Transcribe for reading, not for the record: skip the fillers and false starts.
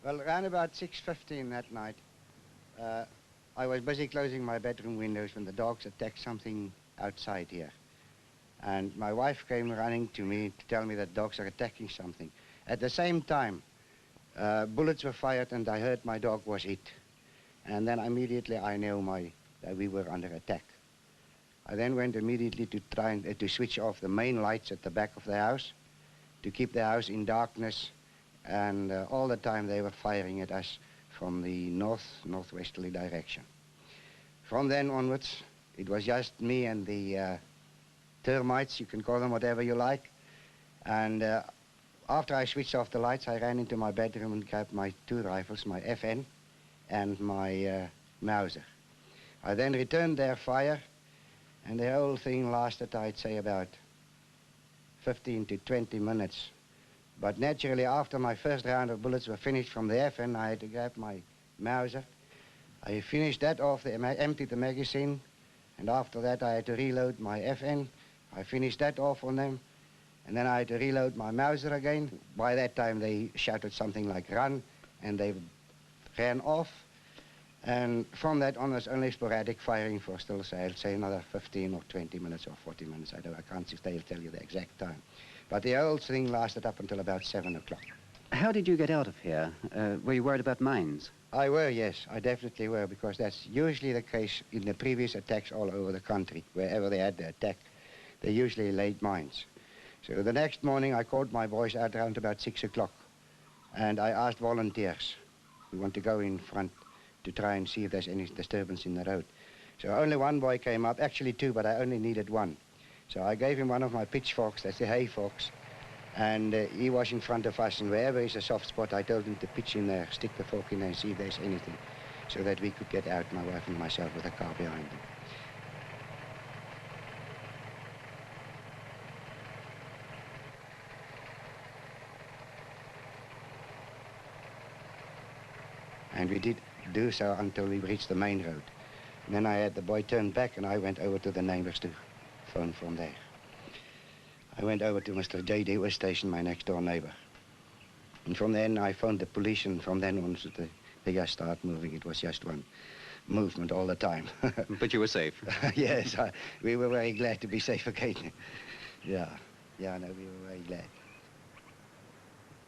Well, around about 6:15 that night, I was busy closing my bedroom windows when the dogs attacked something outside here. And my wife came running to me to tell me that dogs are attacking something. At the same time, bullets were fired and I heard my dog was hit. And then immediately I knew that we were under attack. I then went immediately to try to switch off the main lights at the back of the house, to keep the house in darkness, and all the time they were firing at us from the northwesterly direction. From then onwards, it was just me and the termites, you can call them whatever you like, and after I switched off the lights, I ran into my bedroom and grabbed my 2 rifles, my FN and my Mauser. I then returned their fire, and the whole thing lasted, I'd say, about 15 to 20 minutes. But naturally, after my first round of bullets were finished from the FN, I had to grab my Mauser. I finished that off, emptied the magazine, and after that I had to reload my FN. I finished that off on them, and then I had to reload my Mauser again. By that time they shouted something like run, and they ran off. And from that on was only sporadic firing for still, say, I'll say another 15 or 20 minutes or 40 minutes. I can't tell you the exact time. But the whole thing lasted up until about 7 o'clock. How did you get out of here? Were you worried about mines? I were, yes. I definitely were, because that's usually the case in the previous attacks all over the country. Wherever they had the attack, they usually laid mines. So the next morning I called my boys out around about 6 o'clock, and I asked volunteers who want to go in front to try and see if there's any disturbance in the road. So only one boy came up, actually 2, but I only needed 1. So I gave him one of my pitchforks, that's the hay forks, and he was in front of us, and wherever is a soft spot, I told him to pitch in there, stick the fork in there and see if there's anything, so that we could get out, my wife and myself, with a car behind him. And we did do so until we reached the main road. And then I had the boy turn back, and I went over to the neighbors to phone from there. I went over to Mr. J.D. West Station, my next-door neighbor. And from then I phoned the police, and from then on they just started moving. It was just one movement all the time. But you were safe? Yes, we were very glad to be safe again. Yeah, no, we were very glad.